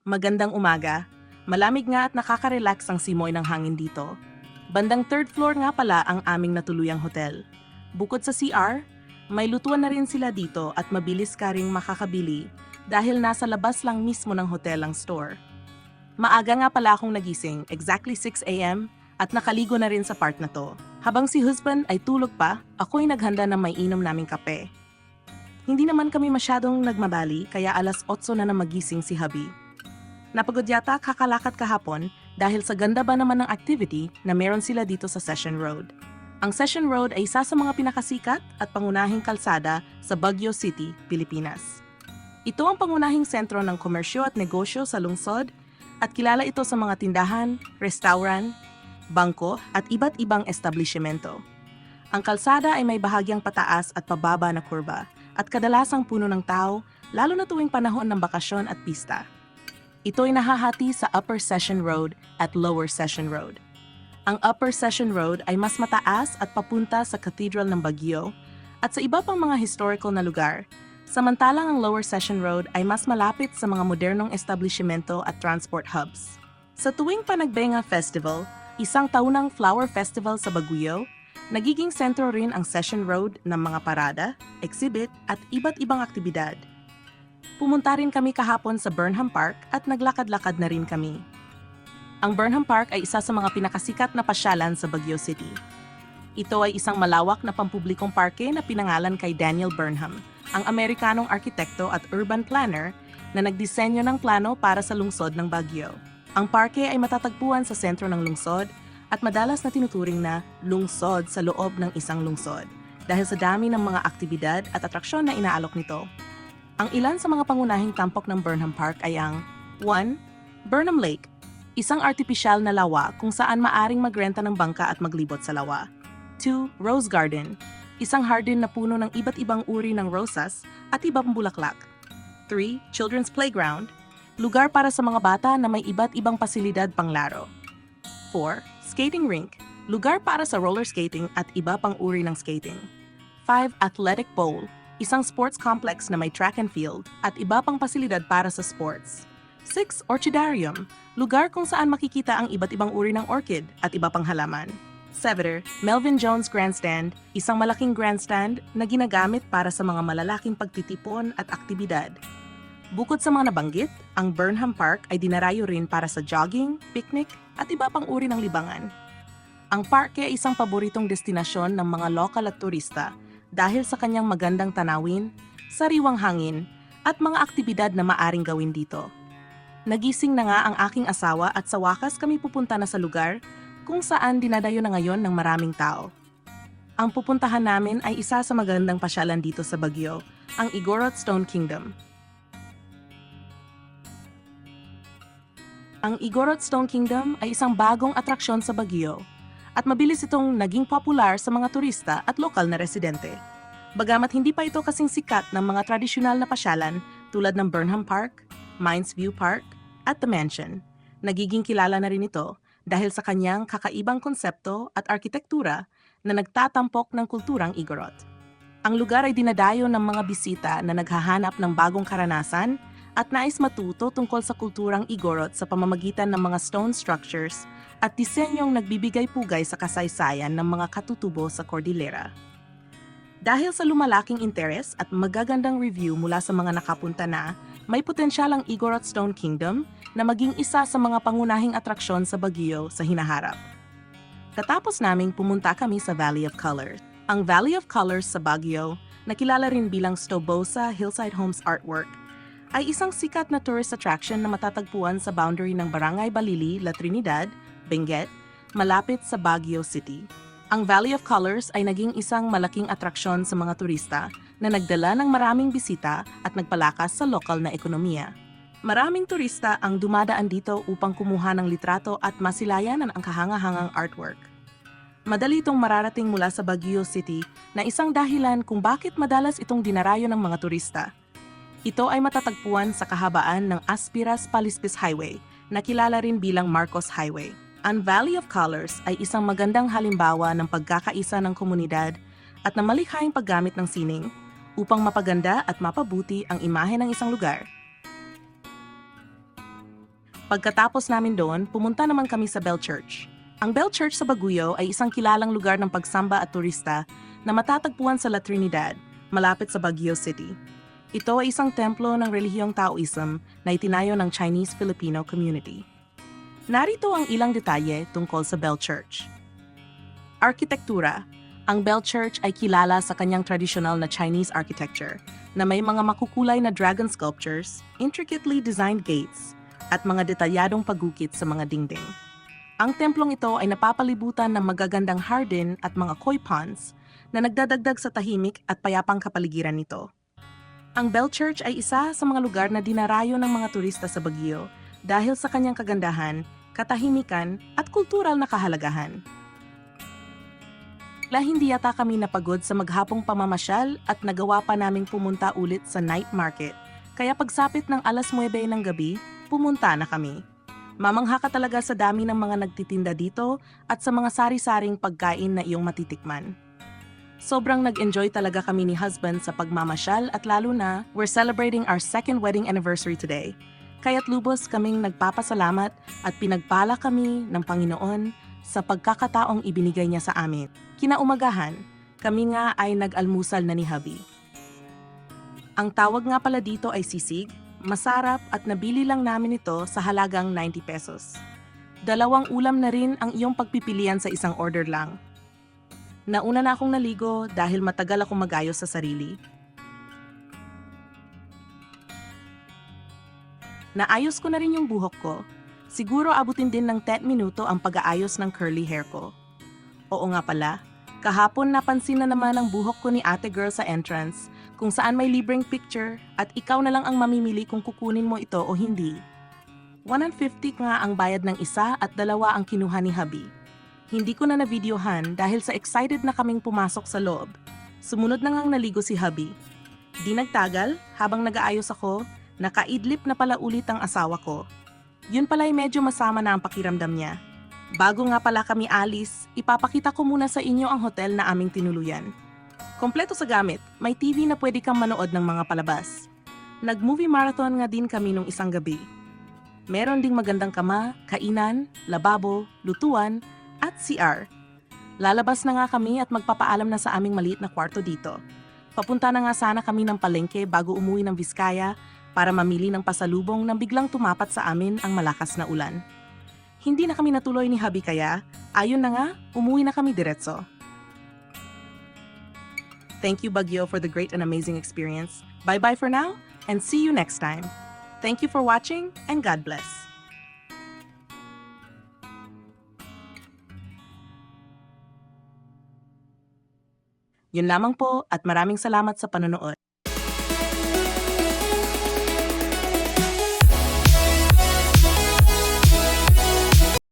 Magandang umaga. Malamig nga at nakaka-relax ang simoy ng hangin dito. Bandang third floor nga pala ang aming natuluyang hotel. Bukod sa CR, may lutuan na rin sila dito at mabilis ka ring makakabili dahil nasa labas lang mismo ng hotel ang store. Maaga nga pala akong nagising, exactly 6 a.m. at nakaligo na rin sa part na to. Habang si husband ay tulog pa, ako'y naghanda ng may inom naming kape. Hindi naman kami masyadong nagmabali kaya alas 8 na magising si hubby. Napagod yata kakalakad kahapon dahil sa ganda ba naman ng activity na meron sila dito sa Session Road. Ang Session Road ay isa sa mga pinakasikat at pangunahing kalsada sa Baguio City, Pilipinas. Ito ang pangunahing sentro ng komersyo at negosyo sa lungsod at kilala ito sa mga tindahan, restaurant, bangko at iba't ibang establishmento. Ang kalsada ay may bahagyang pataas at pababa na kurba at kadalasang puno ng tao lalo na tuwing panahon ng bakasyon at pista. Ito ay nahahati sa Upper Session Road at Lower Session Road. Ang Upper Session Road ay mas mataas at papunta sa Cathedral ng Baguio at sa iba pang mga historical na lugar, samantalang ang Lower Session Road ay mas malapit sa mga modernong establishmento at transport hubs. Sa tuwing Panagbenga Festival, isang taunang flower festival sa Baguio, nagiging sentro rin ang Session Road ng mga parada, exhibit at iba't ibang aktibidad. Pumunta rin kami kahapon sa Burnham Park at naglakad-lakad na rin kami. Ang Burnham Park ay isa sa mga pinakasikat na pasyalan sa Baguio City. Ito ay isang malawak na pampublikong parke na pinangalan kay Daniel Burnham, ang Amerikanong arkitekto at urban planner na nagdisenyo ng plano para sa lungsod ng Baguio. Ang parke ay matatagpuan sa sentro ng lungsod at madalas na tinuturing na lungsod sa loob ng isang lungsod dahil sa dami ng mga aktibidad at atraksyon na inaalok nito. Ang ilan sa mga pangunahing tampok ng Burnham Park ay ang 1. Burnham Lake, isang artipisyal na lawa kung saan maaring magrenta ng bangka at maglibot sa lawa. 2. Rose Garden, isang garden na puno ng iba't ibang uri ng rosas at ibang bulaklak. 3. Children's Playground, lugar para sa mga bata na may iba't ibang pasilidad panglaro. 4. Skating Rink, lugar para sa roller skating at iba pang uri ng skating. 5. Athletic Bowl, isang sports complex na may track and field at iba pang pasilidad para sa sports. 6. Orchidarium, lugar kung saan makikita ang iba't ibang uri ng orchid at iba pang halaman. 7. Melvin Jones Grandstand, isang malaking grandstand na ginagamit para sa mga malalaking pagtitipon at aktibidad. Bukod sa mga nabanggit, ang Burnham Park ay dinarayo rin para sa jogging, picnic at iba pang uri ng libangan. Ang parke ay isang paboritong destinasyon ng mga lokal at turista dahil sa kanyang magandang tanawin, sariwang hangin, at mga aktibidad na maaring gawin dito. Nagising na nga ang aking asawa at sa wakas kami pupunta na sa lugar kung saan dinadayo na ngayon ng maraming tao. Ang pupuntahan namin ay isa sa magandang pasyalan dito sa Baguio, ang Igorot Stone Kingdom. Ang Igorot Stone Kingdom ay isang bagong atraksyon sa Baguio at mabilis itong naging popular sa mga turista at lokal na residente. Bagamat hindi pa ito kasing sikat ng mga tradisyonal na pasyalan tulad ng Burnham Park, Mines View Park, at The Mansion, nagiging kilala na rin ito dahil sa kanyang kakaibang konsepto at arkitektura na nagtatampok ng kulturang Igorot. Ang lugar ay dinadayo ng mga bisita na naghahanap ng bagong karanasan at nais matuto tungkol sa kulturang Igorot sa pamamagitan ng mga stone structures at disenyong nagbibigay pugay sa kasaysayan ng mga katutubo sa Cordillera. Dahil sa lumalaking interes at magagandang review mula sa mga nakapunta na, may potensyal ang Igorot Stone Kingdom na maging isa sa mga pangunahing atraksyon sa Baguio sa hinaharap. Katapos naming pumunta kami sa Valley of Colors. Ang Valley of Colors sa Baguio, na kilala rin bilang Stobosa Hillside Homes Artwork, ay isang sikat na tourist attraction na matatagpuan sa boundary ng Barangay Balili, La Trinidad, Benguet, malapit sa Baguio City. Ang Valley of Colors ay naging isang malaking atraksyon sa mga turista na nagdala ng maraming bisita at nagpalakas sa lokal na ekonomiya. Maraming turista ang dumadaan dito upang kumuha ng litrato at masilayan ang kahangahangang artwork. Madali itong mararating mula sa Baguio City na isang dahilan kung bakit madalas itong dinarayo ng mga turista. Ito ay matatagpuan sa kahabaan ng Aspiras-Palispis Highway na kilala rin bilang Marcos Highway. Ang Valley of Colors ay isang magandang halimbawa ng pagkakaisa ng komunidad at ng malikhaing paggamit ng sining upang mapaganda at mapabuti ang imahe ng isang lugar. Pagkatapos namin doon, pumunta naman kami sa Bell Church. Ang Bell Church sa Baguio ay isang kilalang lugar ng pagsamba at turista na matatagpuan sa La Trinidad, malapit sa Baguio City. Ito ay isang templo ng relihiyong Taoism na itinayo ng Chinese-Filipino community. Narito ang ilang detalye tungkol sa Bell Church. Arkitektura. Ang Bell Church ay kilala sa kanyang tradisyonal na Chinese architecture na may mga makukulay na dragon sculptures, intricately designed gates, at mga detalyadong paggukit sa mga dingding. Ang templong ito ay napapalibutan ng magagandang hardin at mga koi ponds na nagdadagdag sa tahimik at payapang kapaligiran nito. Ang Bell Church ay isa sa mga lugar na dinarayo ng mga turista sa Baguio dahil sa kanyang kagandahan, katahimikan, at kultural na kahalagahan. Hindi yata kami napagod sa maghapong pamamasyal at nagawa pa naming pumunta ulit sa night market. Kaya pagsapit ng 9:00 ng gabi, pumunta na kami. Mamangha ka talaga sa dami ng mga nagtitinda dito at sa mga sari-saring pagkain na iyong matitikman. Sobrang nag-enjoy talaga kami ni husband sa pagmamasyal at lalo na, we're celebrating our second wedding anniversary today. Kaya't lubos kaming nagpapasalamat at pinagpala kami ng Panginoon sa pagkakataong ibinigay niya sa amin. Kinaumagahan, kami nga ay nag-almusal na ni hubby. Ang tawag nga pala dito ay sisig, masarap at nabili lang namin ito sa halagang 90 pesos. 2 ulam na rin ang iyong pagpipilian sa isang order lang. Nauna na akong naligo dahil matagal akong magayos sa sarili. Naayos ko na rin yung buhok ko. Siguro abutin din ng 10 minuto ang pag-aayos ng curly hair ko. Oo nga pala, kahapon napansin na naman ang buhok ko ni ate girl sa entrance kung saan may libreng picture at ikaw na lang ang mamimili kung kukunin mo ito o hindi. 150 nga ang bayad ng isa at 2 ang kinuha ni hubby. Hindi ko na na-videohan dahil sa excited na kaming pumasok sa loob. Sumunod na ngang naligo si hubby. Di nagtagal, habang nag-aayos ako, nakaidlip na pala ulit ang asawa ko. Yun pala'y medyo masama na ang pakiramdam niya. Bago nga pala kami alis, ipapakita ko muna sa inyo ang hotel na aming tinuluyan. Kompleto sa gamit, may TV na pwede kang manood ng mga palabas. Nag-movie marathon nga din kami nung isang gabi. Meron ding magandang kama, kainan, lababo, lutuan, at CR. Lalabas na nga kami at magpapaalam na sa aming maliit na kwarto dito. Papunta na nga sana kami ng palengke bago umuwi ng Vizcaya para mamili ng pasalubong nang biglang tumapat sa amin ang malakas na ulan. Hindi na kami natuloy ni hubby kaya, ayon na nga, umuwi na kami diretso. Thank you Baguio for the great and amazing experience. Bye-bye for now, and see you next time. Thank you for watching, and God bless. Yun lamang po at maraming salamat sa panonood.